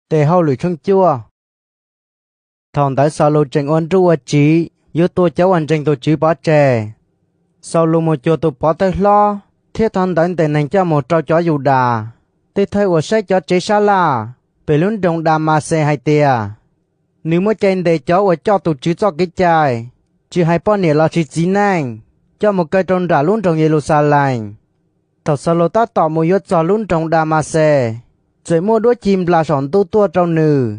để hậu lụy chung chua thằng tại sao lô trình ôn tru chỉ yếu tôi cháu anh trình tôi chỉ bỏ trẻ sau lô một chùa tôi bỏ tay lo thiết thằng tại tên này cho một trâu chó dù đà tôi thấy ở sách cho chế xa la về luôn đồng đà mà xe hai tia nếu mới trên để cháu ở cho tôi chỉ cho cái chai chỉ hai bao nhiêu là chỉ chín anh cho một cây trồng đã luôn trồng Jerusalem thật sao lô ta tỏ một yếu cho luôn trồng đà mà xe rồi mua đuôi chim là sọn tu tua trâu nữ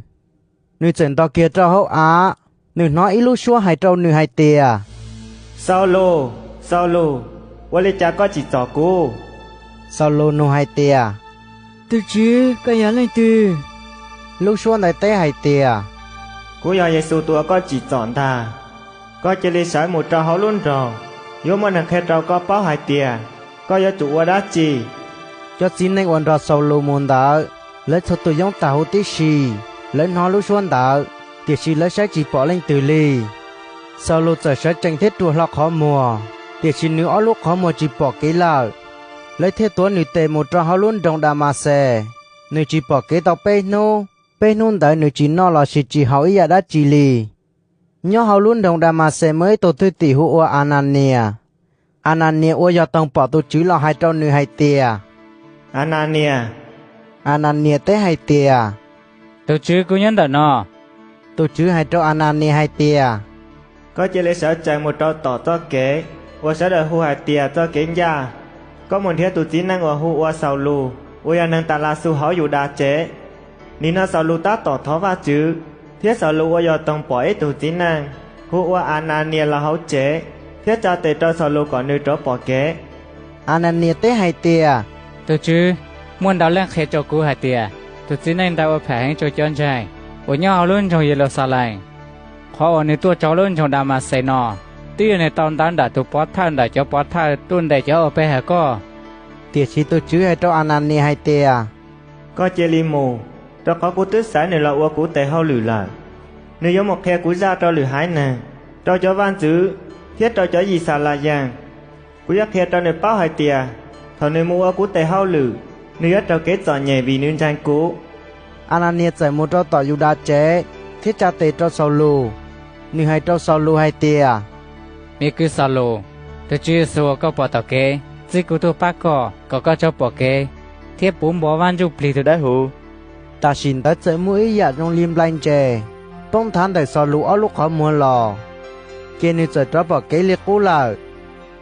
nữ chuyện to kia trâu hậu á nữ nói ít lúc xua hai trâu nữ hai tia Sao lô, tôi lấy cha có chỉ cho cô. sao lô nữ hai tia Tôi chứ, cái nhà này từ. lúc xua này té hai tia Cô giờ Giêsu tôi có chỉ chọn ta. Có chỉ lấy sải một trâu hậu luôn rồi. Nếu mà nàng khai trâu có bao hai tia, có giờ chủ đã chỉ. cho xin anh ổn ra sau lô môn đã lấy cho tôi giống tàu tí xì lấy nó lúc xuân đã thì xì lấy sẽ chỉ bỏ lên từ ly sau lô giờ sẽ tranh thiết đua lọc khó mùa thì xì nữ ở lúc khó mùa chỉ bỏ cái là lấy thiết tuấn nữ tệ một trò họ luôn đồng đà mà xe nữ chỉ bỏ cái tàu bê nô đợi nữ chỉ nó là chỉ họ ý đã chỉ lì nhớ họ luôn đồng đà mà xe mới tổ tư tỷ hữu Anania ua giờ tông bỏ tôi chứ là hai trâu nữ hai tia Anania tới hai tia Tôi chứ cô nhân đã nó. tôi chứ hai trâu Anania hai tia Có chỉ lấy sải chạy một trâu tỏ cho kế. Tôi sẽ đợi hù hai tia cho kế ra. Có một thiết tụ chỉ năng ở hù ở sau lù. Tôi năng ta là su hảo dù đa chế. Nên nó sau lù ta tỏ thó va chứ. Thiết sau lù tôi giờ tông bỏ ít tụ chỉ năng. Hù ở Anania là hảo chế. Thiết cha tệ trâu sau lù còn nữ trâu bỏ kế. Anania tới hai tia Tôi chứ, muốn đào lên khế cho cô hai tia. Tôi chỉ nên đào ở phải hành cho chân trai. Ở nhau luôn trong Jerusalem. Khó ở nơi tôi cháu luôn trong đàm mà xây nọ. Tuy này tao tán đã tôi bó thân đã cho bó thân tuôn để cho ở bên hà có. tiệt chỉ tôi chứ hai trâu Anania hai tia Có chỉ li mù. Đó có cú tứ sải này là ua cú tệ hao lử lại. Nếu giống một khe cú ra cho lử hái nè. Cho chó van chữ. Thiết cho chó gì xà là giang. Cú giác khe cho nơi bao hai tia. Thọ nơi mua cú tệ hao lử. Nếu giác cho kết giỏ nhẹ vì nương tranh cú. Anania chạy một trâu tỏ Juda chế thiết cha tề trâu sau lù nữ hai trâu sau lù hai tia Mì cứ sao lô. Tôi chứ xua có bỏ tàu kế. Chỉ cụ tôi bác có cho bỏ kế. Thiết bốn bỏ văn dục lì tôi đã hù. ta xin tới chạy mũi dạ trong liêm lanh chè bông thán tại sau lù ở lúc khó mua lò kia nữ chạy trâu bỏ kế liệt cú là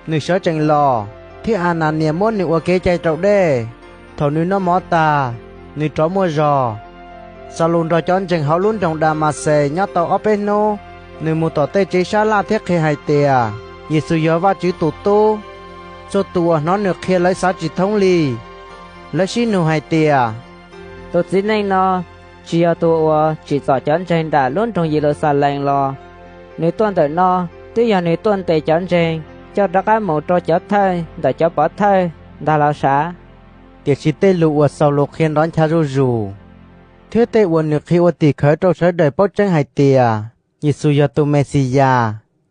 nữ sợ tranh lò thiết Anania muốn nữ ở kế chạy trâu đê thầu nữ nó mó ta nữ trâu mua giò sau lùn rồi chọn chừng họ luôn trong đà mà xe nhát tàu ở bên nô nữ một tàu tê chế xa la thiết khi hai tia Giêsu nhớ vào chữ tụ tu cho tụ nó được khi lấy sáu chỉ thông lì lấy xin nụ hai tia Tôi chỉ nên nó chỉ ở tôi chỉ cho chân trên đã luôn trong Jerusalem lo nếu tuân tới nó tuy giờ nếu tuân tới chân trên cho ra cái một trò chết thay để cho bỏ thay đã là啥tiệc chỉ tê lụ ở sau lục khiến đón cha rù thế tê uẩn được khi uẩn tì khởi trâu sở đời bóc chân hai tia Giêsu giờ tu Messia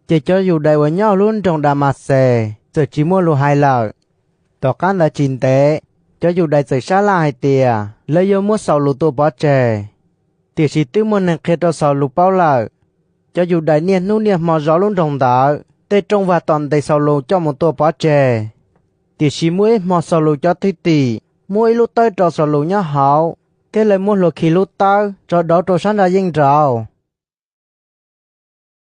chỉ cho dù đại uẩn nhau luôn trong đà mà xe giờ chỉ mua lụ hai lợ tỏ can là chín tế cho dù đại sự xa la hai tia lấy vô mua sau lụ tu bỏ trẻ tiệc chỉ tư mua nâng khi trâu sau lụ bao lợ cho dù đại niên nu niên mò gió luôn trong đó tê trong và toàn tê sau lụ cho một tu bỏ trẻ tiệc chỉ mũi mò sau lụ cho thi tỷ mũi lúc tới trâu sau lụ nhá hậu thế lại muốn lột khí lúc tao cho đó trâu sáng ra dinh rào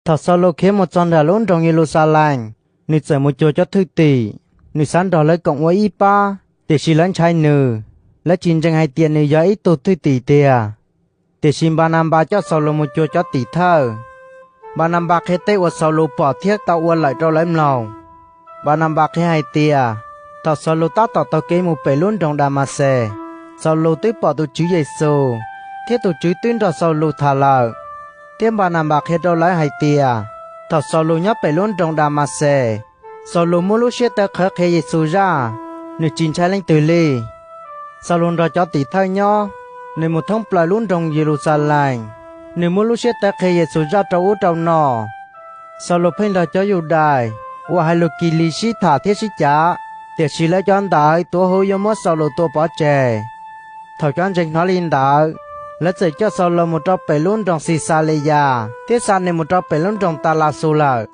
thật sao lột khí một chân ra luôn trong Jerusalem nữ chạy một chỗ cho thư tỷ nữ sáng đó lấy cộng với y ba để xí lớn trai nữ lấy chín chân hai tiền nữ giá ít tổ thư tỷ tia để xin ba năm ba cho sau lột một chỗ cho tỷ thơ ba năm ba khi tết ở sau lột bỏ thiết tao uốn lại trâu lấy lòng ba năm ba khi hai tia thật sao lột tao tao kế một bể luôn trong đà mà xe sau lô tới bỏ tụ chữ Giêsu thiết tụ chữ tuyên ra sau lô thả lợ tiêm bà nằm bạc hết đâu lấy hai tia thật sau lô nhấp bể luôn trong đà mà xe sau lô mua lúc xếp tới khởi khi Giêsu ra nữ chín trái lên từ ly sau lô ra cho tỷ thay nhau nữ một thông plei luôn trong Jerusalem nữ mua lúc xếp tới khi Giêsu ra trâu trong nọ sau lô phên ra cho dù đài và hai lô kỳ lý sĩ thả thiết sĩ trả để chỉ lấy cho anh đại tôi hối cho mất sau lô tôi bỏ trẻ thầu cho anh trình nó lên đạo lỡ chạy cho sau lơ một trâu bể luôn trong Caesarea thiết san nên một trâu bể luôn trong Tarsus lợ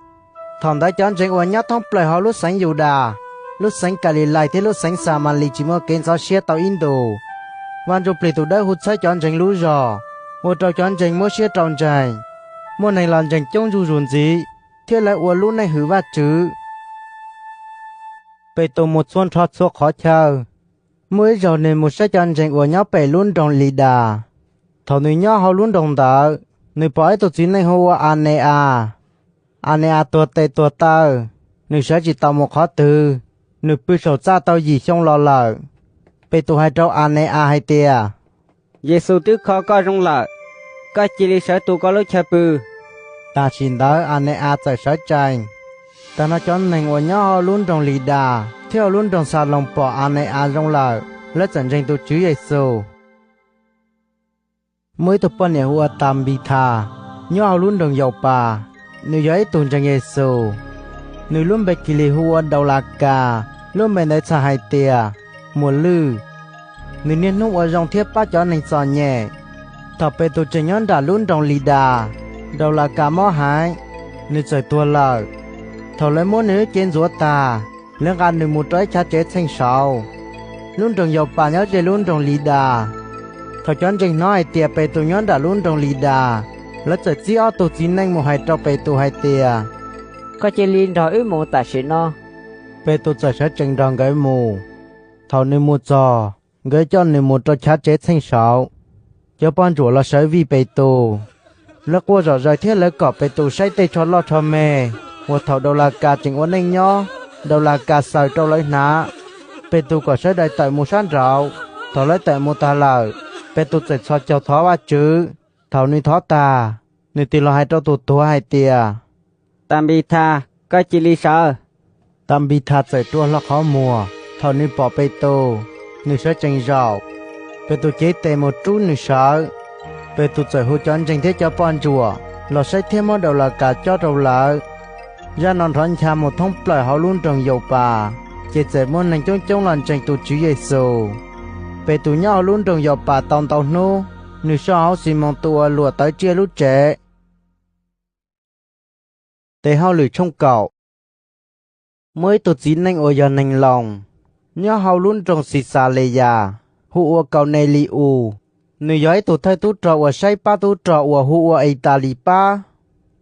thằng đã chọn chính uốn nhát thông bể họ lúc sáng Juda lúc sáng Galilee thì lúc sáng Samari chỉ mới kiến giáo xe tàu Indoวันจุปลิตุได้หุดใช้จอนจังรู้จอวัวเจ้าจอนจังมั่วเชี่ยจอนใจมั่วในหลานจังจ้องจูรุนจีเที่ยวและวัวรู้ในหือว่าจื้อไปตัวหมดส่วนทอดซัวขอเชิญเมื่อเราในหมดใช้จอนจังวัวย้อไปลุ้นดองลีดาเท่านี้ย้อเขาลุ้นดองเต๋อในปล่อยตัวจีนในหัวอันเนอาตัวเตตัวเตอในใช้จิตตาหมกขอตือในปืนโฉดจ้าเตาหยีช่องรอเลยไปตัวให้เจ้าอันในให้เตีย Giêsu tức khó có rung lợi, có chỉ lý sở tu có lúc cha bư. Ta xin đỡ anh chạy sở tranh. Ta nói cho nên ở nhau luôn trong lì đà, theo luôn trong xa lòng bỏ anh rung lợi, lấy dẫn tranh tu Chúa Giêsu. Mới tu bọn nhà hùa tam bị thà, nhau luôn trong dầu bà, nếu giấy tuần tranh Giêsu, nếu luôn bạch kỳ lì hùa đầu lạc cả, luôn bên đấy xa hai tia, mùa lư. Nếu niên nút ở trong thiết bát cho nên sò nhẹ thọ bê tu trình nhón đã luôn trong lì đà đầu là cả mó hái nếu trời tua lờ thọ lấy món nữ trên rúa ta lên ăn được một trái cha chết xanh sầu luôn trong dầu bà nhớ chơi luôn trong lì đà thọ chọn trình nói tiệp bê tu nhón đã luôn trong lì đà lấy trời chỉ ở tu chín nên một hai trâu bê tu hai tia Có chỉ liên đó ước mộ tạ sĩ nó. bê tu trời sẽ trình đòn gái mù thọ nên một giò gửi cho nên một trò chat chết xanh sầu cho ban chủ là sở vi bê tu lúc qua rồi thiết lấy cọp bê tu say tê cho lo cho mẹ một thầu đầu là cả chỉnh ổn anh nhó đầu là cả sợi trâu lấy ná bê tu có sở đại tại một sáng rau thầu lấy tại một ta lợ bê tu chạy cho cháu thó ba chữ thầu ni thó ta ni tì lo hai trâu tụt thua hai tia Tam bi tha, có chỉ lý sở. tam bi thà chạy tua lo khó mùa thầu ni bỏ bê tu nữ sợ tranh rào, bê tu chế tê một chút nữ sợ, bê tu chạy hỗ chọn tranh thế cho bọn chùa, lọ sẽ thêm một đầu là cả cho đầu lợ, ra non thoáng cha một thông lời họ luôn trong dầu bà, chế chạy môn này chống lần tranh tu Chúa Giêsu, bê tu nhau luôn trong dầu bà tàu nô, nữ sợ họ xì mong tu lùa tới chia lúc trẻ, để họ lười trong cậu, mới tu chín anh ở giờ nành lòng. Nhớ hầu luôn trong Caesarea, hùa cầu này li u, nếu giấy tụ thay tụ trọ ở say pa tụ trọ ở hùa Italy pa,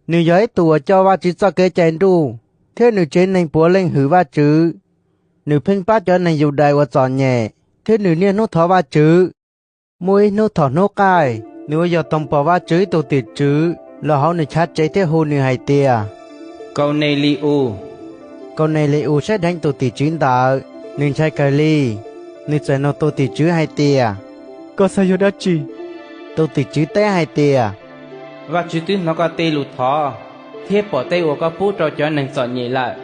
nếu giấy tụ ở cho va chỉ cho cái chén đu, thế nếu trên này búa lên hử va chữ, nếu phênh pa cho này dù đại ở tròn nhẹ, thế nếu niên nốt thọ va chữ, môi nốt thọ nốt cài, nếu giờ tông bỏ va chữ tụ tiệt chữ, là họ nếu chát chế thế hù nếu hay tia, câu này li u sẽ đánh tụ tiệt chín tờ. Nên trai cờ ly, nên chạy nó tôi tỉ chứ hai tia. Có sao yo đã chỉ? Tôi tỉ chứ té hai tia. và chú tư nó có tê lụt thọ thiết bỏ tê của có phú cho nâng sọ nhẹ lại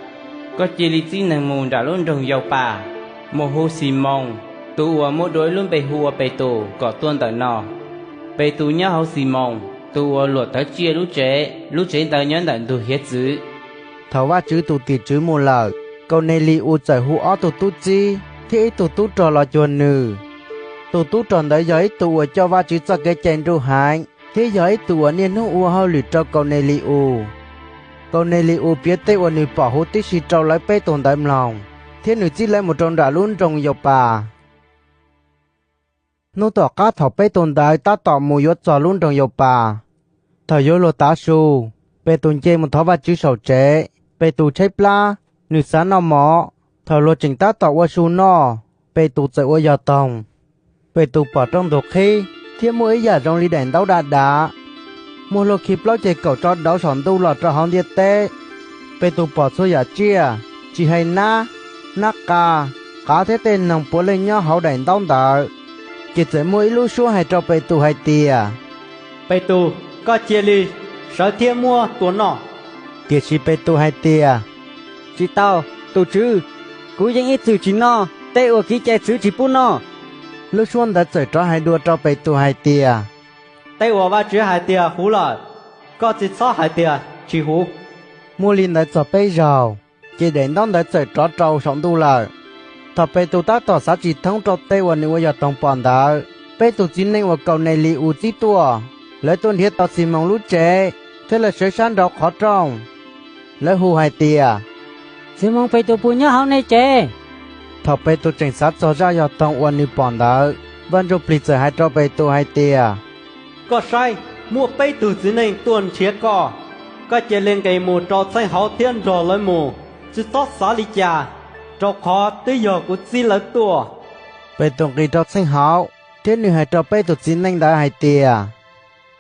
có chỉ lý trí nâng mùn đã luôn rồng dầu bà một hô xì mong tụ của mỗi đối luôn bề hùa bề tù có tuôn tới nọ bề tù nhá hô xì mong tụ của luật tới chia lúc chế tới nhấn đận tù hiết dữ Thảo va chữ tụ tỉ chứ một lời. Câu này li u chạy hụ ó tụ tụ chi, thì tụ tụ trò là chuồn nừ. Tụ tụ tròn đấy giấy tụ ở cho va chữ cho cái chén ru hạnh, thế giấy tụ ở niên hụ u hao lử cho câu này li u. Câu này li u biết tê ở nừ bỏ hụ tích xì trâu lấy bê tồn đám lòng, thế nừ chỉ lấy một tròn đã luôn trong dọc bà. Nó tỏ cá thảo bê tồn đại ta tỏ mù yốt cho luôn trong dọc bà. Thảo yốt lô tá su, bê tồn chê một thó va chữ sầu chế, bê tù chế pla. Nữ sáng nào mỏ, thảo lộ trình ta tạo qua su nọ, bê tụ chạy qua giờ tòng. Bê tụ bỏ trong đồ khí, thiết mũi giả trong ly đèn đau đá đá. Một lô kịp ló chạy cầu cho đau sòn tu lọt ra hòn điệt tê. Bê tụ bỏ số giả chia, chỉ hay na, cá thế tên nồng bố lên nhau hậu đèn đau đá. Chỉ chạy mũi lưu số hay cho bê tụ hay tìa. Bê tụ, có chia ly, sở thiết mua tuần nọ. Tiệt chỉ bê tụ hay tìa. Chỉ tao, tổ chứ, cú dân ít sự chỉ nó, tê ở ký chạy sự chỉ bút nó. Lúc xuân đã chạy cho hai đua cho bê tụ hai tia. Tây của ba chữ hai tia hú lợi, có chỉ sáu hai tia chỉ hú. Mua linh đã cho bê rào, chỉ đến đông đã chạy cho trâu sống tu lợi. Thọ bê tụ ta tỏ xã chỉ thông cho tê và nữ giờ tổng bọn đó, bé tụt chín nên ở cầu này li u tí tua lấy tuần thiết tao xin mong lút chế thế là sẽ san đọc khó trong lấy hù hai tia xin mong phải tụ bùn nhớ hậu này chế thọ bé tụt cảnh sát cho ra vào tông uẩn ni bọn đó vẫn rồi bị giờ hai trò bé tụt hai tia có sai mua bé tụt chín nên tuần chết có chỉ lên cái mù trò say hậu thiên rồi lấy mù chỉ tốt xả lý cha trò khó tới giờ của xin lấy tua bé tụt cái trò sinh hậu thế nữ hai trò bé tụt chín nên đã hai tia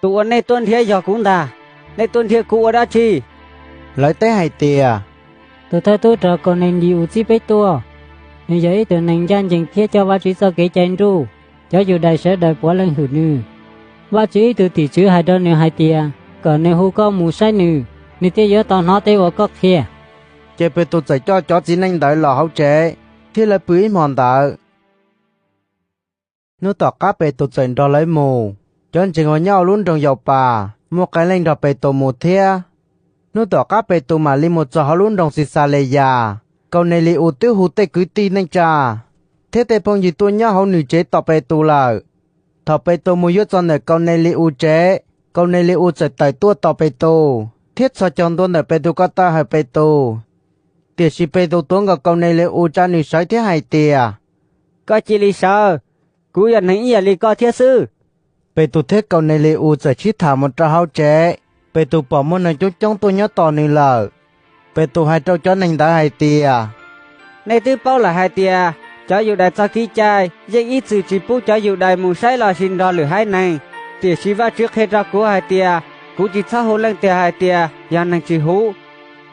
tụ ở này tuần thế giờ cũng ta này tuần thế cụ ở đó chi lấy tới hai tia từ thời tôi trở còn nên đi u chi bé tua nên giờ từ nên gian chừng thiết cho ba chỉ sao cái chân ru cho dù đại sẽ đại quá lên hử nư ba chỉ từ tỷ chữ hai đơn nửa hai tia còn nên hú có mù sai nư nên thế giờ tao nó thế ở có kia chế bé tụt dạy cho chín nên đợi lò hậu chế thế là bưởi mòn đợi nếu tỏ cá bé tụt dạy đó lấy mù chọn chừng ở nhau luôn trong dầu bà một cái lên đọc bé tụt một thia nếu tỏ cá bé tụt mà li một cho họ luôn trong xì xa lê già câu này li ưu tiêu hú tê cứ tin nên cha thế tê phong gì tôi nhớ hậu nữ chế tỏ bé tụt là thọ bé tụt mua yếu cho nợ câu này li ưu chế câu này li ưu sẽ tại tua tỏ bé tụt thiết so chọn tôi nợ bé tụt có ta hay bé tụt tiệt sĩ bé tụt tuấn câu này li ưu cha nữ sói thế hay tiệt có chi lý sao cú nhận hình gì lý có thiết sư bé tụt thế câu này li ưu sẽ chỉ thả một trò hậu chế bé tụt bỏ môn này chút trong tôi nhớ tỏ nữ lợ bé tụt hai trâu cho nên đã hay tiệt này tư bao là hai tia cho dù đại sau khi trai dây ít sự chỉ bút cho dù đại mù sai là xin đo lửa hai này tiệt sĩ va trước hết ra của hai tia cú chỉ sao hồ lên tia hai tia giờ nàng chỉ hú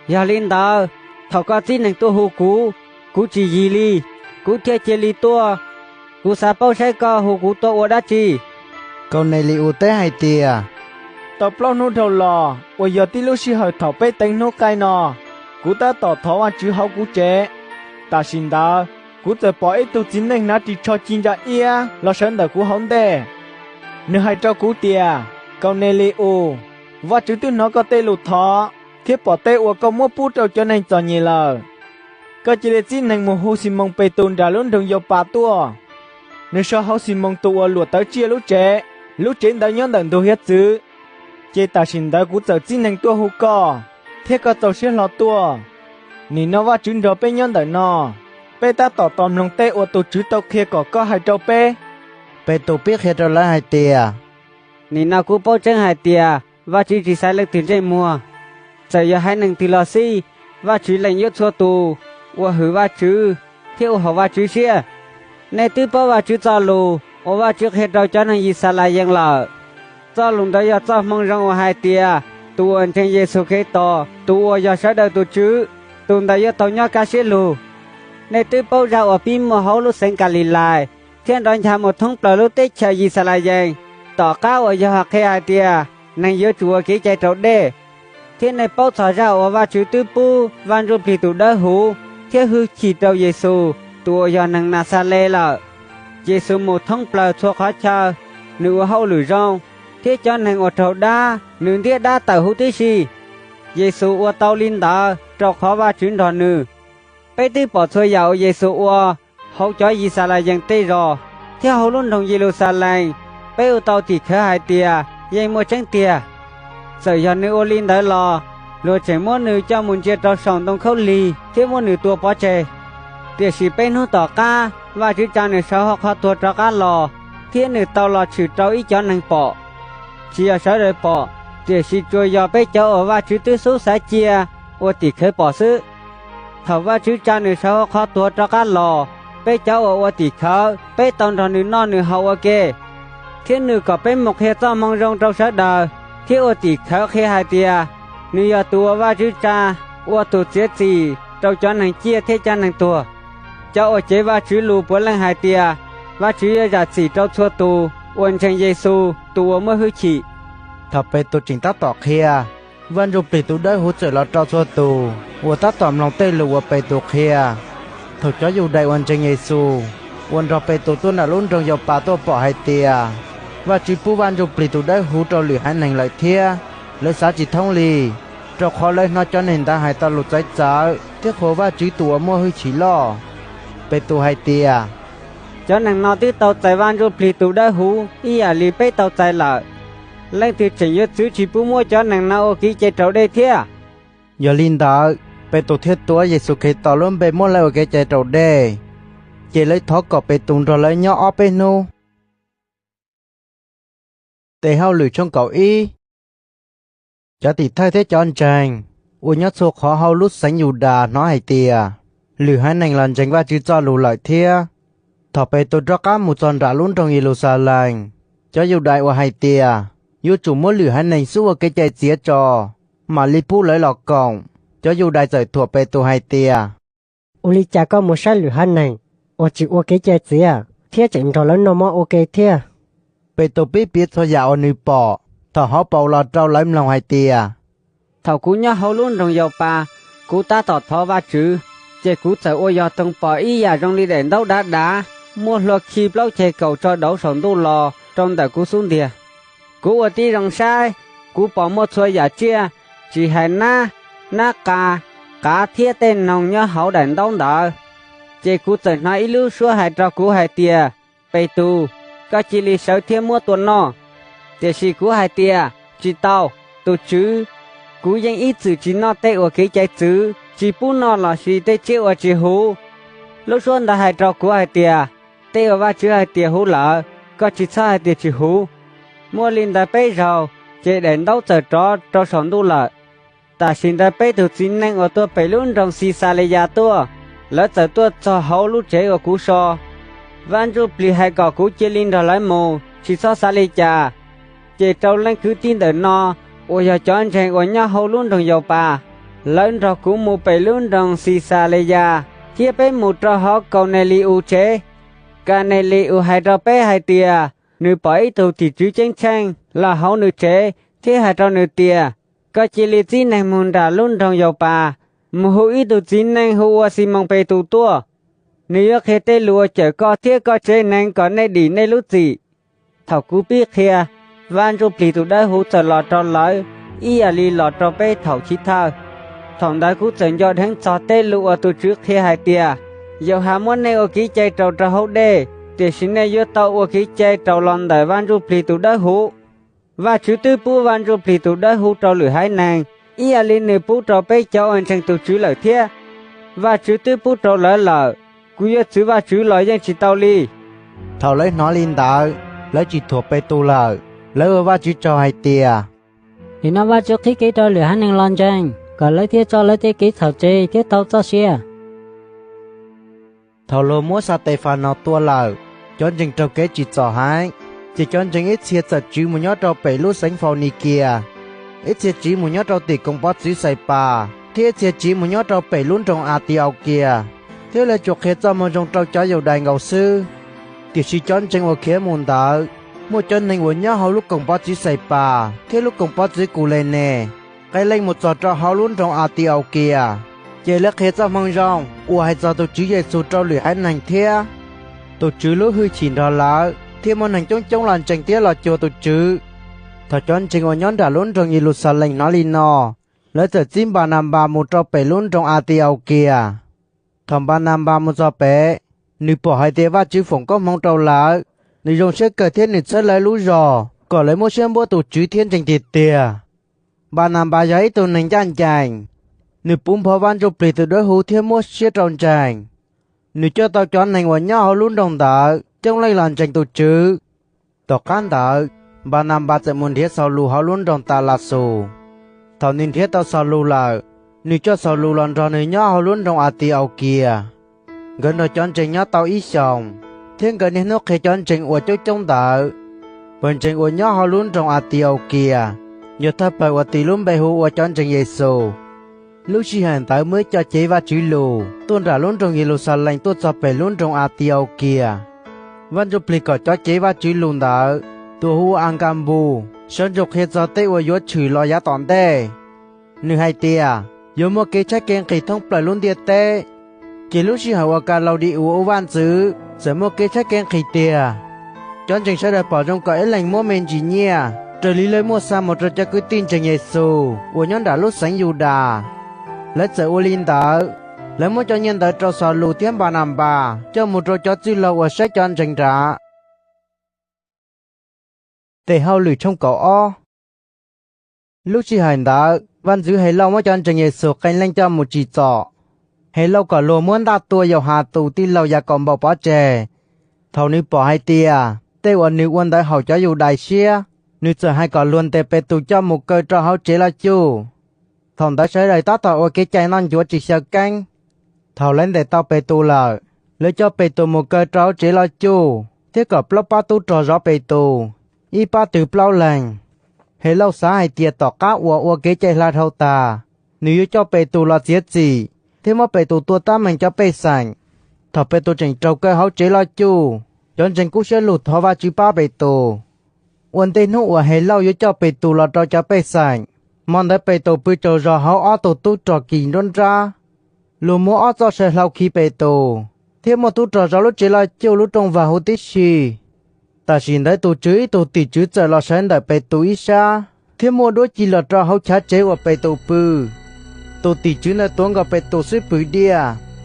giờ lên đó thọ có tin nàng tua hú cú chỉ gì li cú chơi chơi li tua cú sa bao sai co hú cú tua ở đó chi câu này li ưu tế hay tiệt tập lâu nô đầu lò ôi giờ tí lúc xí hỏi thọ bé tính nô cay nò cú ta tỏ thọ ăn chữ hậu cú chế ta xin ta cú giờ bỏ ít tu chín nên nó chỉ cho chín ra ia lo sân đời cú hóng đê nếu hai cho cú tia câu này li u và chữ tư nó có tê lụt thọ thiết bỏ tê của câu mua bút cho nên cho nhiều lờ có chỉ để chín nên một hồ xin mong bê tồn đã luôn đồng dọc bà tua nếu sao họ xin mong tua lụt tới chia lúc chế đã nhớ đằng đồ hết chứ chế ta xin ta cú giờ chín nên tua hồ co thiết có tàu xe lọt tua nị nó va chữ đó bé nhớ đằng nó bé ta tỏ tòm lòng tê của tổ chữ tàu kia có hai trâu bé bé tụt biết hết rồi là hai tiệt nị nào cú bao chân hai tia và chỉ sai lực tiền trên mua giờ giờ hai nâng tiền lò xi và chỉ lệnh nhốt xua tù và hử và chữ thiếu họ và chữ xia này tư bao và chữ cho lù và trước hết đầu cho nên gì sai lại giang lợ cho lùng đó giờ cho mong rằng hai tia tu ơn trên Giêsu Kitô tu giờ sẽ đời tu chữ tu đó giờ tàu nhau cá xí lù này tư bao ra ở pin mà hậu lúc sinh Galilee thiên đón cha một thông bờ lúc tết chờ gì sai lại giang tỏ cao ở giờ học hai tia nên giờ chùa kỹ chạy trâu đê thiên này bao thọ ra ở và chữ tư pu van rụp thì tụ đỡ hú thiên hư chỉ trâu Giêsu tụ giờ năng na sa lê lợ Giêsu một thông bờ thuộc khó chờ nữ hậu lử rong thiết cho nàng ở trâu đa nữ thiết đa tàu hú tí xì Giêsu ở tàu linh đá trâu khó và chuyến đò nữ bây tư bỏ xuôi dạo Giêsu ở hậu cho gì sa lại dần tê rò theo hậu luôn đồng Jerusalem bây ở tàu thì khởi hai tia dây mua trắng tia giờ giờ nữ ô linh đã lò lùa trẻ mua nữ cho muốn chia trâu sòng đông khâu lì thế mua nữ tua bỏ chè tiệt sĩ bên hú tỏ ca và chữ cha nữ sáu học tua cho cá lò thế nữ tàu lò chữ trâu ít cho nàng bỏ chỉ ở sáu đời bỏ tiệt sĩ chui giờ bây cháu ở và chữ tư số sẽ chia ô thì khởi bỏ sức thầu và chữ cha nữ sáu học tua cho cá lò bây cháu ở ô thì khởi bây tàu tròn nữ non nữ hậu ok thiên nữ có bên một hệ cho mong rong trong sát đời thiên ô tỷ khởi khi hai tia nữ giờ tua và chữ cha ô tụ chết gì trong cho nàng chia thế cha nàng tua cho ô chế và chữ lù bốn lần hai tia và chữ giả chỉ trong chua tù ôn chân Giêsu tua mới hư chỉ thọ bé tụt chính ta tỏ kia vẫn rụp thì tụt đỡ hỗ trợ là cho chua tù của ta tòm lòng tê lù bé tụt kia thọ cho dù đại ôn chân Giêsu ôn rọ bé tụt tuôn là luôn trong dọc bà tôi bỏ hai tia và chỉ pu van chụp lì tụได้หูtrò lửa hai nành lại thia lấy giá chỉ thông lì trò khó lấy nó cho nên ta hai ta lụt trái trái tiếc khổ và chỉ tụ mua hơi chỉ lo bé tụ hai tia cho nàng nó tí tàu chạy van rồi pli tụ đã hú ý à lì bê tàu chạy lợ lên thì chỉ nhớ chữ chỉ bù mua cho nàng nó ký chạy trâu đây thế giờ linh đạo bê tụ thiết tua Giêsu khi tỏ luôn bê mua lại cái chạy trâu đê chỉ lấy thó cọp bê tùng rồi lấy nhỏ ở bê nu để hao lử trong cậu y cho thì thay thế cho anh chàng ui nhát số khó hao lút sánh dù đà nó hay tìa lử hai nành lần tránh và chữ cho lù lại thia thọ bê tụ rõ cá một tròn đã luôn trong Jerusalem cho dù đại và hay tìa dù chủ muốn lử hai nành xua cái chạy xía trò mà li pu lấy lọ cổng cho dù đại giải thuộc bê tụ hay tìa uli cha có một sai lửa hành này ô chỉ ô cái chơi gì à thiết chỉnh cho lớn nó mà ok thiết bê tụ biết cho dạo nữ bỏ thọ họ bầu lọ trâu lấy lòng hay tìa thầu cú nhớ hậu luôn trong dầu pa cú ta tọt thọ va chữ chế cú chạy ô giờ tông bỏ ý à trong đi đến đâu đá mua lọ khi lâu chế cầu cho đấu sống tu lò trong tại cú xuống địa cú ở đi rong sai cú bỏ một số giả chia chỉ hay na cá thiết tên nòng nhớ hậu đánh đông đỡ chế cú chạy nói ý lưu xua hay cho cú hay tìa bày tu có chỉ lý sáu thiên mua tuần nọ chế sĩ cú hay tìa chỉ tao tu chữ cúยังít chữ chỉ nó tê ở cái trái chữ chỉ bù nó là chỉ tê chịu ở chỉ hú lúc xuân đã hay cho cú hay tìa tê ở va chữ hay tìa hú lợ có chỉ sao hay tìa chỉ hú mua linh đã bê rồi chế đến đâu chờ cho sống tu lợ ta xin đã bê từ chính năng ở tua bê luôn trong xì xa lê gia tua lỡ chờ tua cho hậu lúc chế ở cú so van rụp lì hay có cú chế linh rồi lấy mù chỉ so xa lê cha chế trâu lên cứ tin đợi nó ôi giờ cho anh chàng của nhau hậu luôn trong dầu bà lớn rồi cú mù bê luôn trong xì xa lê gia chia bê mù cho họ cầu này li u chế cả này li u hay cho bê hay tìa nữ bởi tù thì chú chênh chênh là hậu nữ chế thế hay cho nữ tìa có chỉ lý chí này mùn đã luôn trong dầu bà mù hữu ý tù chí này hữu xì mong bê tù tua nữ ước hệ tê lùa chở có thiết có chế này có này đi này lúc gì thảo cú biết kia van rụp lì tù đã hữu trở lọ cho lỡ ý à lì lọ cho bê thảo chí thơ thòng đã cú chẳng do tháng cho tê lùa tù trước khi hai tìa dầu hà muốn này ở ký chạy trâu trâu hậu đê để xin này vô tàu ở ký chạy trâu lon đời van rụp lì tù đã hữu và chú tư pu van rụp lì tù đã hữu trâu lửa hai nàng ý à lì nửa pu trâu bê cho anh chẳng tù chú lợi thiết và chú tư pu trâu lỡ cú yêu chú và chú lợi dân chỉ tàu ly thầu lấy nó linh đạo lấy chỉ thuộc bê tụ lợ lấy ở va chỉ cho hay tìa thì nó va cho khí cái trâu lửa hành năng lon chăng còn lấy thiết cho lấy thiết cái thầu chê cái tàu cho xe thầu lô mua sa tê pha nó tua lợ cho chừng trâu kế chỉ cho hai chỉ cho chừng ít chia giật chú một nhớ trâu bể lú sánh phao ni kia ít chia chỉ một nhớ trâu tì công bát chữ sai pa thiết chia chỉ một nhớ trâu bể lún trong a tiao kia thế là chuột hết cho một trong trâu chó dầu đài ngầu sư thì chỉ cho chừng ở kia môn đạo một chân này của nhớ hậu lúc công bát chữ sai pa thế lúc công bát chữ cù lên nè cái lên một trò trâu hậu lún trong a tiao kia chỉ lắc hết cho mong rong ủa hay cho tôi chữ Giêsu trâu lửa hai nành thế tôi chữ lúc hư chỉnh đó là thêm một hành chống làn tranh tiếc là cho tôi chữ thật cho anh trình ở nhóm đã luôn trong Jerusalem nó li no lấy từ chim bà nam bà một trò bể luôn trong Atiao kia thầm bà nam bà một trò bể nữ bỏ hai tế và chữ phỏng có mong trâu lá nữ dùng sẽ cởi thiên nữ sẽ lấy lũ giò có lấy một xem bố tổ chữ thiên tranh tiệt tìa bà nam bà giấy tôi nành chăn chành nữ bún phó văn chụp lì từ đối hữu thiên một xe tròn chành nữ cho tao cho anh ở nhau luôn đồng đạo trong lấy làn tranh tổ chữ tao can đạo bà nam bà sẽ muốn thiết sau lù họ luôn đồng ta là sù thảo nên thiết tao sau lù là nữ cho sau lù làn tròn nữ nhau họ luôn đồng Atiao kia gần đó chọn tranh nhau tao ít xong thiên gần nên nó khi chọn tranh ở chỗ trong đạo bên tranh ở nhau họ luôn đồng Atiao kia nhờ tháp bài ở tỷ luôn bày hữu ở chọn tranh Giêsu lúc chỉ hành tới mới cho chế và chữ lù tuôn ra luôn trong Jerusalem tôi cho bày luôn trong Atiao kia văn chụp lịch có cho chế và chữ lùn đó tôi hu ăn cam bù sơn chụp hết giờ tây ở dưới chữ lo giá tòn tê nữ hai tia dưới một cái trái kén kỳ thông bày luôn tia tê chỉ lúc chỉ hậu cả lâu đi uống van chữ giờ một cái trái kén kỳ tia chọn chừng sẽ được bỏ trong cõi lành mua men chỉ nhia trời lý lấy mua sa một cho cứ tin chừng Giêsu của nhóm đã lúc sáng Juda lấy giờ Olin đó lấy mỗi cho nhân tới trâu sò lù tiếng bà nằm bà cho một trâu cho chữ lâu ở sách cho trình trả để hao lử trong cổ o lúc chỉ hành đã văn giữ hay lâu mới cho trình nghệ sụt canh lên cho một chỉ trọ hay lâu cả lùa muốn đa tua dầu hà tù tin lâu già còn bảo bỏ chè thầu nữ bỏ hai tia tê ở nữ quân đại hậu cho dù đại xia nữ giờ hai cả luôn tê bê tù cho một cơ cho hậu chế là chu thằng đã xảy ra tao tao ở cái chai non chúa chỉ sợ canh thầu lên để tao bê tù là lấy cho bê tù một cơ cho chế là chu thế cả plop ba tu trò gió bê tù y ba từ plau lành hay lâu sáng hai tia tỏ cá ở cái chai là thâu ta nữ cho bê tù là giết gì thế mà bê tù tua ta mình cho bê sành thọ bê tù chỉnh trâu cơ hậu chế lo chu chọn chỉnh cú sẽ lụt thọ va chữ ba bê tù quân tên hữu ở hay lâu yếu cho bê tù là cho bê sành mong đã bê tù bê trâu rõ hậu ở tù tu trò kỳ rôn ra lù mua ở cho sẽ lâu khi bê tù thế mà tu trò rõ lúc chế lo chu lúc trong và hữu tích xì ta xin đấy tù chữ tù tỷ chữ chờ lo sáng đại bê tù ít xa thế mà đối chỉ là cho hậu chá chế của bê tù bư tù tỷ chữ này tuấn gặp bê tù xếp bự đia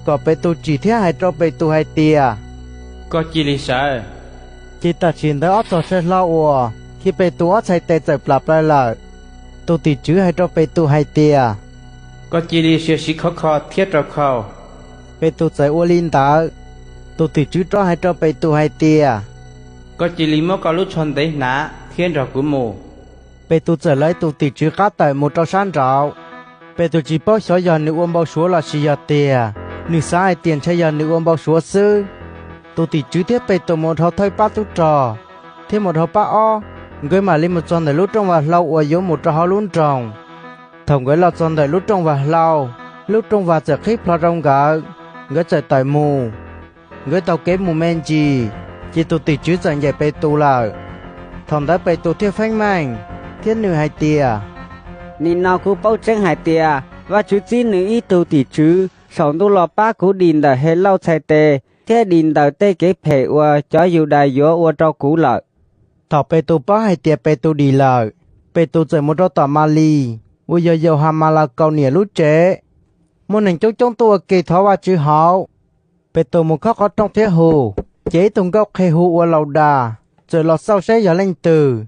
có bê tù chỉ thế hai cho bê tù hai tia có chỉ lý sao chỉ ta xin tới ớt cho sẽ lâu à khi bê tù ớt sai tê chạy lặp lại lại tù tỷ chữ hai cho bê tù hai tia có chỉ lý sẽ xí khó thiết ra khó bê tù chạy u linh ta tù tỷ chữ cho hai cho bê tù hai tia có chỉ lý mà có lúc chọn đấy nã thiên ra của mù bê tù chạy lấy tù tỷ chữ cá tại một trò san rau bê tù chỉ bao số giờ nữ ôm bao số là xì giờ tia nữ sai tiền chơi giờ nữ ôm bao số sư tù tỷ chữ tiếp bê tù một hậu thay bắt tu trò thêm một hậu bắt o người mà lên một tròn để lúc trong và lâu ở dưới một trò hậu luôn tròn thòng người là tròn để lúc trong và lâu lúc trong và sẽ khép lo trong gà người chạy tại mù người tàu kế mù men gì chỉ tù tỷ chữ dành dạy bê tù là thòng đã bê tù thiết phanh mạnh thiết nữ hai tia nên nào cũng bao tranh hai tia và chú chỉ nữ ít tu tỷ chứ sống tu lọ ba cú đình đã hết lâu chạy tê thế đình đã tê cái phê ua cho dù đại gió ua cho cú lợi thọ bê tù ba hai tia bê tù đi lợi bê tù chạy một trò tỏ Mali bây giờ dầu hàm mà là cầu nỉa lút chế một nền trong tua kỳ thọ và chữ hậu bê tù một khóc ở trong thế hồ chế tung gốc hay hù ở lầu đà rồi lọt sau sẽ giờ lên từ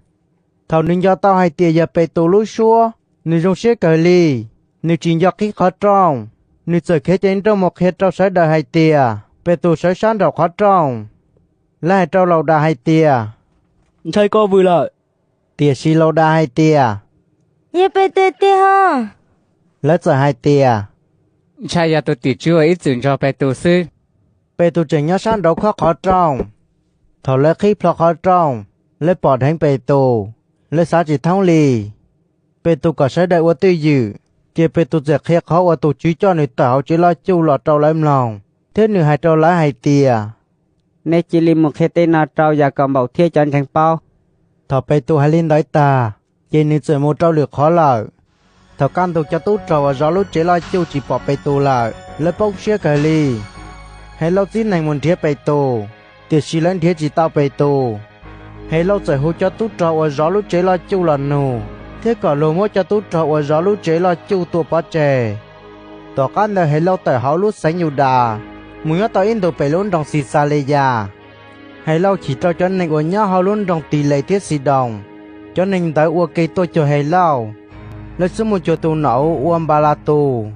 thầu nên do tao hai tia giờ bê tù lút xua nếu trong xe cờ ly nếu chỉ do khí khó trong nếu giờ khế trên trong một khế trâu sẽ đợi hai tia bê tù sẽ sáng đầu khó trong là hai trâu lầu đà hai tia Thầy cô vui lợi tia xì lầu đà hai tia ye bê tê tê ha lỡ giờ hai tia cha ya tụ tỷ chưa ít dừng cho bê tụ sư bê tù chỉnh nhớ sáng đầu khó trong thầu lấy khí khó trong lấy bỏ đánh bê tù lấy xã chỉ thông lì bê tù có sẽ đợi qua tư dự kia bê tù giật khé khó qua tù chú cho người tạo chỉ lo chu lọt trâu lấy lòng thế người hai trâu lấy hai tia nên chỉ li một khế tên nào trâu và còn bảo thiết cho chẳng bao thọ bê tù hai linh đói ta chỉ nên chơi một trâu lược khó lợi thọ can tù cho tú trâu và gió lúc chỉ lo chu chỉ bỏ bê tù lại lấy bốc xía cờ ly hay lâu tin này muốn thiết bê tù tiệt xí lên thiết chỉ tao bê tù hay lâu chơi hú cho tú trâu và gió lúc chỉ lo chu là nù thế cả lô mỗi cho tú trâu và gió lúc chỉ lo chu tua bó chè tỏ can đời hay lâu tại háo lúc sáng nhiều đà muốn nhớ tao in đồ bể luôn đồng xì xa lê già hay lâu chỉ cho nên của nhau háo luôn đồng tỷ lệ thiết xì đồng cho nên tới ua cây tôi cho hay lâu lấy số một chỗ tù nấu uam ba la tù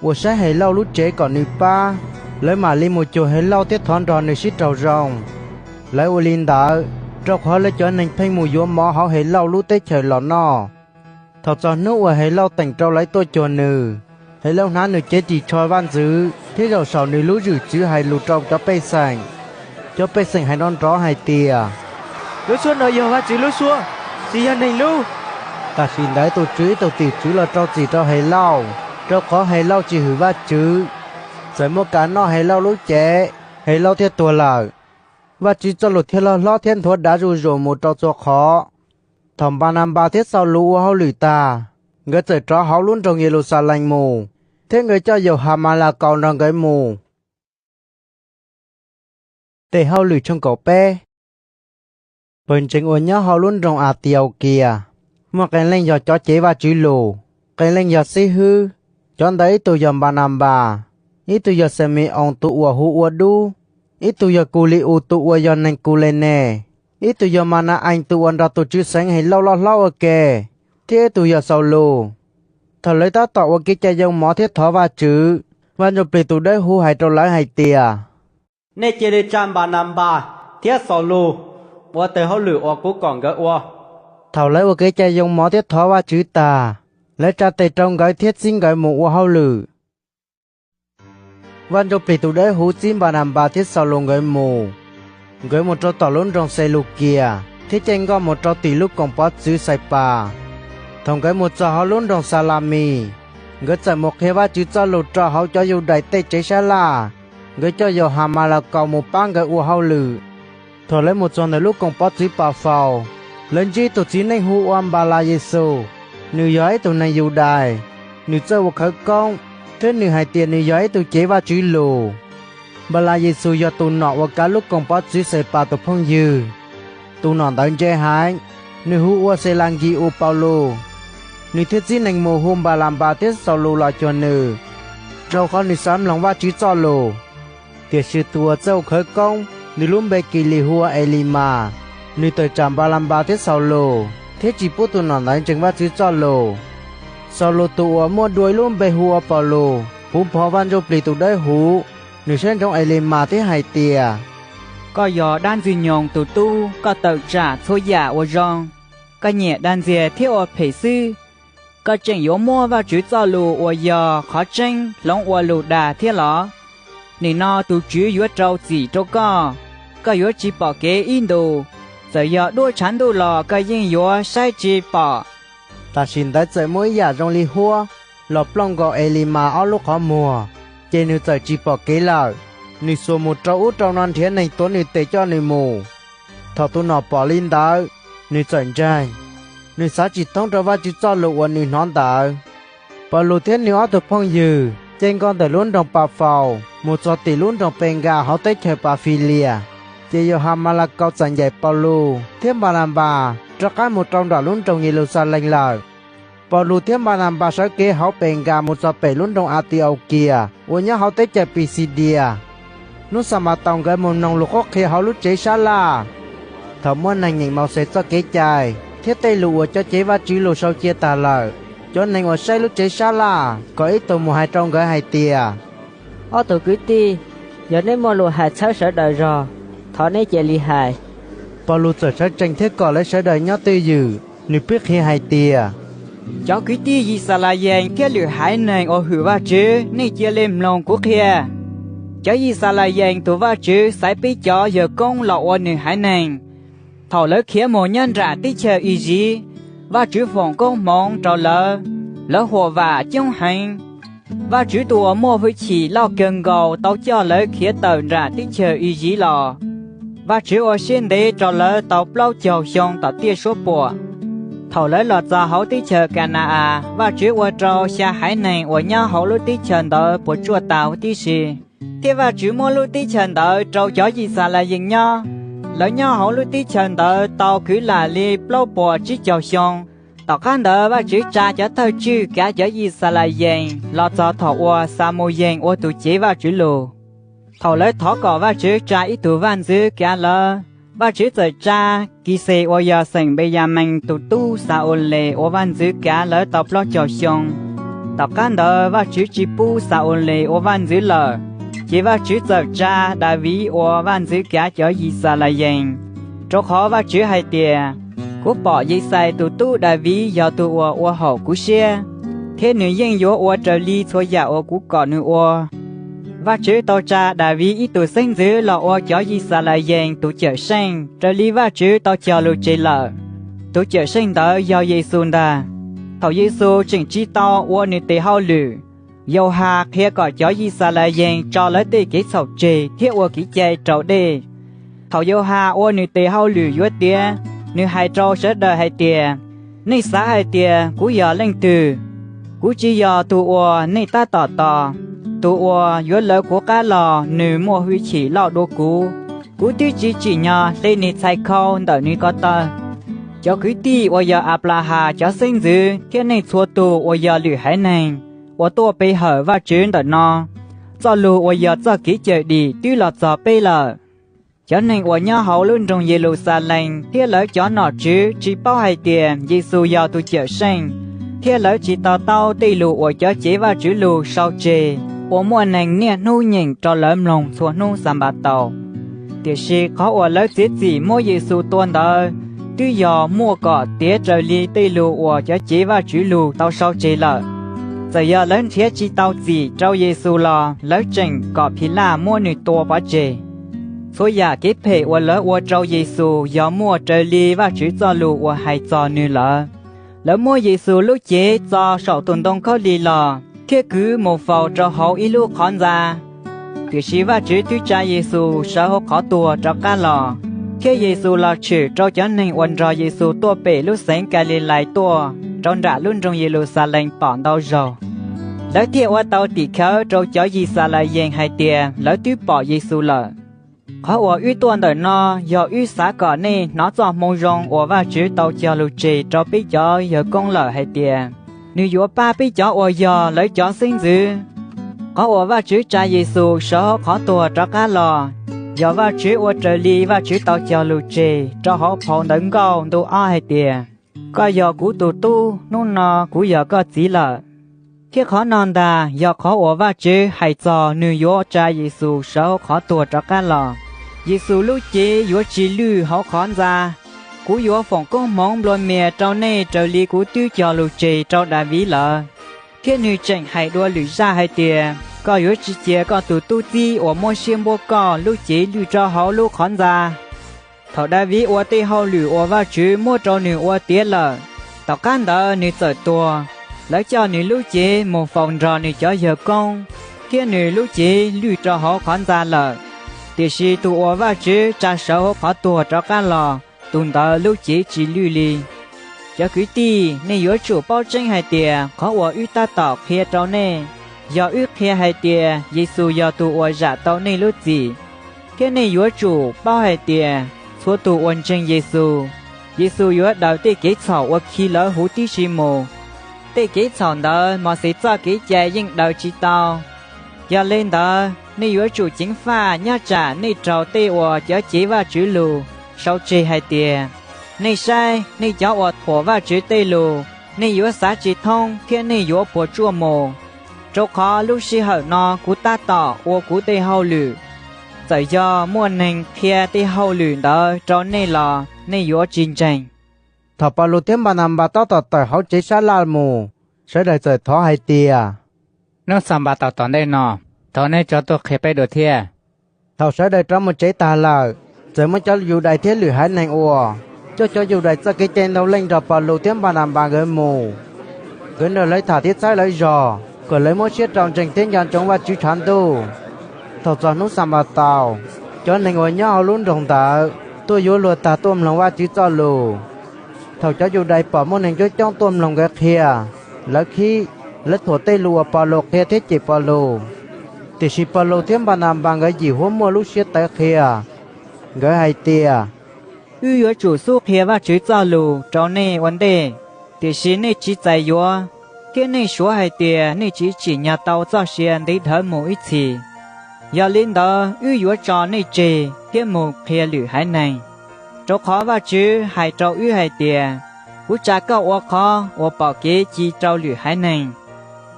ua sẽ hay lâu lúc chế còn nữ ba lấy mà li một chỗ hay lâu tiết thon tròn nữ xít trầu rồng lấy ua linh đỡ trọc họ lấy cho nên phanh mùi vô mỏ họ hay lâu lúc tết trời lọ nọ thật cho nước ua hay lâu tỉnh trâu lấy tôi cho nữ hay lâu ná nữ chế chỉ cho văn dữ thế rồi sau nữ lũ rử chứ hay lũ trâu cho bê sành hay non rõ hay tìa Lúa xua nơi giờ chỉ lúa xua Chỉ giờ này lưu ta xin đấy tôi tỷ chứ là cho chỉ cho hay lâu cho có hay lâu chỉ hử va chứ rồi một cái nó hay lâu lúc chế hay lâu thiết tua lời và chỉ cho lụt thiết lo thiên thuật đã rồi một trò cho khó thầm ba năm ba thiết sau lũ hao lử ta người trời cho hao luôn trong nhiều lũ xa lành mù thế người cho dầu hà mà là cầu rằng cái mù để hao lử trong cổ pe bên trên ôn nhớ hao luôn trong tiêu kia mà cái lên giờ cho chế và chữ lù cái lên giờ xí hư chọn đấy tôi dầm ba năm bà ít tu giờ xem mi ông tu ua hu ua du ít tu giờ cù li u tu ua giờ nên cù lên nè ít tu giờ mà na anh tu ăn ra tu chữ sáng hay lâu ở kề thế tu giờ sau lù thở lấy ta tọa ở cái chai dông mỏ thiết thọ và chữ và nhập bị tu đấy hu hay trâu lái hay tìa nè chỉ để chăm bà nằm bà thiết sau lù và từ họ lử ở cú còn gỡ ua thầu lấy ở cái chai dông mỏ thiết thọ và chữ ta lấy cha tề trong cái thiết sinh cái mũ ua hao lử và nhập bị tu đấy hu chim bà nằm bà thiết sau lù cái mù gửi một trâu tỏ lớn trong xe lục kia thiết tranh có một trâu tỷ lúc còn bó chữ sai pa thông cái một trò họ lớn trong salami gửi chạy một hệ ba chữ cho lục trò họ cho dù đại tây chế xa la gửi cho dù hà mà là cầu một băng gửi ua hao lử thổi lấy một trò này lúc còn bó chữ pa phao lên chi tổ chí nên hu oam ba la Giêsu nữ giới tụi này dù đài nữ chơi một khởi công thế nữ hai tiền nữ giới tụi chế ba chữ lù bà la Giêsu do tụ nọ và cả lúc còn bắt chữ sẽ pa tụ phong dư tụ nọ tận chế hái nữ hu se lang gi u Paulo nữ thiết chí nành mồ hôm bà làm bà tiết sau lù là cho nữ trâu khó nữ sám lòng va chữ cho lù tiệt sư tua châu khởi công nữ lúc bê kỳ lì hua Elima nữ tới trạm bà làm bà tiết sau lù thế chỉ bút tụ nọ tận chừng va chữ cho lù sau lù tụ mua đuôi luôn bê hua Paulo phú phó văn cho plì tụ đấy hú nữ sinh trong Elima thế hai tia có gió đan duy nhong tụ tu có tự trả thôi giả ô rong có nhẹ đan dìa thiết ô phê sư có tranh yếu mua và chữ cho lù ô gió khó tranh lông ô lù đà thiết ló nì no tụ chữ yếu trâu chỉ trâu có yếu chỉ bỏ kế in đồ giờ yếu đua chán đồ lò có yên yếu sai chỉ bỏ ta xin tới chơi mỗi giả trong ly hua lọp lòng gò Elima ở lúc khó mùa trên nữ trời chỉ bỏ kế lời nữ số một trâu út trong non thiên này tốn nữ tế cho nữ mù thọ tu nọ bỏ linh đỡ nữ trời trai nữ xã chỉ thông cho va chỉ cho lụ ở nữ nón đỡ bỏ lụ thiên nữ ở thực phong dư trên con tới luôn trong bà phào một số tỷ luôn trong bèn gà họ tới chơi bà phi lìa chỉ yêu ham mà là câu chẳng dạy bỏ lụ thiên bà làm bà cho cái một trong đó luôn trong nhiều xa lành lời bỏ lù thiên bà làm bà sở kế họ bèn gà một số bể luôn trong Antioquia ủa nhá họ tới chơi Pisidia nút sao mà tòng cái một nòng lục khi họ lúc chế xa la thở muốn này nhìn màu sẽ cho kế chài thiết tây lù cho chế và chữ lù sau chia tà lợ cho nên ở say lúc chế xa la có ít tụ một hai trong cái hai tia ở tụ cứ ti giờ nên mua lù hạt sáu sở đời rồi thọ nên chạy li hài bỏ lù sở sẽ tranh thiết cỏ lấy sở đời nhớ tư dữ nếu biết khi hai tia cháu cứ ti gì xa la dành kia lửa hải này ở hữu va chứ nên chia lên lòng của kia cháu gì xa la dành tụ va chứ sai bị cho giờ công lọ ở nửa hải này thầu lấy khía một nhân ra tí chờ ý gì va chứ phòng công mong trò lỡ hồ và trong hành va chứ tụ mua với chỉ lo cần gầu tao cho lấy khía tờ ra tí chờ ý gì lò va chứ ở trên đây trò lỡ tao bao chiều xong tao tia số bùa thầu lấy lọt ra hậu tí chờ cả nà và chữ qua trâu xa hải này ở nhà hậu lúc tí chờ đợi bộ chua tàu tí xì thế và chữ mua lúc tí chờ đợi trâu chó gì xa là dừng nhau lỡ nhau hậu lúc tí chờ đợi tàu cứ là li lâu bò chỉ chào xong tàu khăn đợi và chữ cha cho thơ chữ cả chó gì xa là dừng lọt ra thọ qua xa mô dừng ở tụ chế và chữ lù thầu lấy thọ cỏ và chữ cha ít tụ văn dư cả lỡ và chữ trời cha kỳ xe ô giờ sành bây giờ mình tụ tu sa ô lệ ô văn dư cả lỡ tập lo cho xong tập can đờ và chữ chỉ pu sa ô lệ ô văn dư lờ chỉ và chữ trời cha đại vĩ ô văn dư cả cho gì sa là dành cho khó và chữ hai tiền cú bỏ dây sai tụ tu đại vĩ giờ tụ ô hậu cú xe thế nữ dân yếu ô trời ly thôi giả ô cú cỏ nữ ô và chữ tàu cha đại vì ít tuổi sinh dữ là ô cho gì xa lại dành tụ chợ sinh trở lý và chữ tàu chờ lưu chế lợ tụ chợ sinh đó do Giêsu đà thầu Giêsu chỉnh chi tàu ô nữ tế hao lử dầu hà kia có cho gì xa lại dành cho lấy tế kế sầu trì thiết ô ký chạy trâu đề thầu dầu hà ô nữ tế hao lử yếu tía nữ hai trâu sẽ đời hai tía nữ xã hai tía cú giờ lên từ cú chỉ giờ tụ ô nữ ta tỏ tụ ô yếu lỡ của cá lò nữ mua huy chỉ lò đô cú tí chỉ nhờ lên nị sai khâu đợi nị có tờ cho cứ tí ô giờ Abraha cho sinh dữ thiên này xua tụ ô giờ lử hải này ô tô bê hở và chuyến đợi nó cho lù và giờ cho kỹ chơi đi tuy là cho bê lờ cho nên và nhau hậu luôn trong Jerusalem thế lỡ cho nó chứ chỉ bao hai tiền Giêsu giờ tu chợ sinh thế lỡ chỉ tao tây lù và cho chế và chữ lù sau chê và mua nàng nè nu nhìn cho lỡ lòng xuống nu sắm bát tàu thì khi có và lỡ chết gì mua Giêsu tuôn đời tuy giờ mua cỏ tía trời li tây lù và cho chế và chữ lù tao sau chê lỡ giờ giờ lớn thế chỉ tao gì trao Giêsu lo lỡ chỉnh cỏ phi la mua nữ tua bá chê số nhà kết hệ và lỡ và trao Giêsu giờ mua trời li và chữ cho lù và hay cho nữ lỡ mua Giêsu lúc chế cho sầu tuần đông có li lò thế cứ một phao cho hậu ít lúc khán ra thì sĩ và chữ tuy cha Giêsu sợ họ khó tua cho cá lò thế Giêsu là chữ cho cho nên quan cho Giêsu tua bể lúc sáng cả lên lại tua trong đã luôn trong Jerusalem bọn đau rồi lỡ thiệt qua tàu tỉ khớ cho Jerusalem hai tiền lỡ tuy bỏ Giêsu lỡ họ ở uy tuần đời nó do uy xã cỏ này nó cho mong rong ở và chữ tàu cho lục trì cho biết cho giờ con lỡ hai tiền nếu dũa ba biết cho ở giờ lấy cho sinh dữ họ ở và chữ cha Giêsu sợ khó tua cho cá lò giờ và chữ ở trời li và chữ tàu cho lục trì cho họ phong đấng cao đồ ai hai tiền có giờ cú tu nôn nọ cú giờ có chỉ lợ khi khó non đà giờ khó ở và chữ hay cho nếu dũa cha Giêsu sợ khó tua cho cá lò Giêsu lúc chế dũa chỉ lưu họ khó ra cú dũa phòng công mong luôn mẹ trâu nê trâu li cú tiêu cho lục trì trâu đã ví lợ khi nữ chỉnh hay đua lưỡi ra hai tiền có dũa chỉ chế có tu chi ở môi xiêm bố có lúc chế lưu cho họ lúc khó ra thọ đã ví ở tây hậu lưỡi ở và chữ mua trâu nữ ở tía lợ tao can đỡ nữ trở tua lấy cho nữ lúc chế một phòng trò nữ cho giờ công khi nữ lúc chế lưu cho họ khó ra lợ thì khi tu ở và chữ cha sợ khó tua cho cá lò tuần đó lúc chỉ lưu li cho quý ti nên yếu chủ bao tranh hai tiền khó ở uy ta tỏ kia trâu nè do ước kia hai tiền Giêsu do tu ở giả tao nên lúc gì cái này yếu chủ bao hai tiền số tu ôn tranh Giêsu yếu đầu tê kế草ở khi lỡ hú tí xì mồ tê kế草đó mà sẽ cho kế chạy nhưng đầu chỉ tao giờ lên đó nên yếu chủ chính pha nhá trả nên trâu tê ở cho chế và chữ lù sau chê hai tiền nên sai nên cháu ở thổ và chữ tê lù nên yếu xã chỉ thông khi nên yếu bộ chua mồ chỗ khó lúc xí hở no cú ta tỏ ô cú tê hậu lử giờ do muôn hình kia tê hậu lử đó cho nên là nên yếu chiến tranh thọ bà lù tiếng bà nằm bà tao tỏ tỏi hậu chế sát la mù sẽ đợi trời thó hai tia nó sắm bà tao tòn đây nọ thọ nên cho tôi khép đồ thia thọ sẽ đợi trong một chế ta là giờ mới cho dù đại thế lử hai nành ua cho dù đại cho cái tên đâu lên rồi bà lù tiếng bà nằm bà gửi mù gửi nơi lấy thả thiết sai lấy giò còn lấy mỗi chiếc tròn trình tiếng nhàn chống và chữ chán tu thọ cho nó sắm bà tao cho nên ngồi nhau luôn đồng tờ tôi vô luật ta tôm lòng và chữ cho lù thọ cho dù đại bỏ môn hình cho trong tôm lòng cái kia lấy khi lấy thổ tây lù bà lù kia thế chỉ bà lù thì chỉ bà lù tiếng bà nằm bà gửi gì hôm mua lúc chiếc tới kia gửi hai tia ư yếu chủ số kia và chữ cho lù cho nên vấn đề thì xin nên chỉ giải yếu cái này số hai tiền nên chỉ nhà tàu cho xe để thở mỗi chỉ giờ lên đó ư yếu cho nên chỉ cái một kia lử hai này cho khó và chữ hai trâu ư hai tiền cú trả câu ở khó ở bảo kế chỉ trâu lử hai này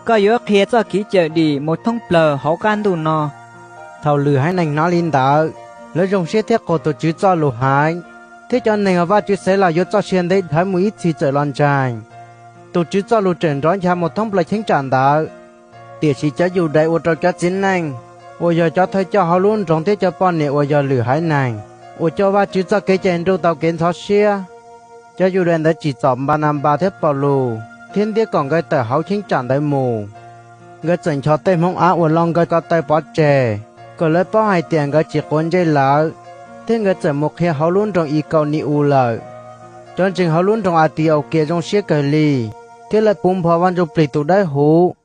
có yếu kia cho kỹ chờ đi một thông plờ hậu can đủ nó thầu lử hai nành nó lên đó lấy dùng xe thiết của tổ chức cho lù hai thế cho nên và chữ sẽ là yếu cho xe để thở mỗi chỉ trở lon trai tổ chức cho lù trần đón cha một thông plờ chính tràn đó địa chỉ cho dù đại ô tô cho chính nành ô giờ cho thấy cho họ luôn trong thế cho bọn này ô giờ lử hai nành ô cho và chữ cho cái chân đu tàu kiến thoát xe cho dù đèn đã chỉ chọn ba năm ba thép bảo lù thiên địa còn cái tờ hậu chính tràn đại mù người chỉnh cho tay mong áo ô long cái có tay bó chè còn lấy bao hai tiền cái chỉ cuốn dây lỡ thế người chỉnh một khi họ luôn trong y cầu ni u lợ cho chừng họ luôn trong ati ở kia trong xe cờ lì thế là bùm phò văn trong plei tụ đại hú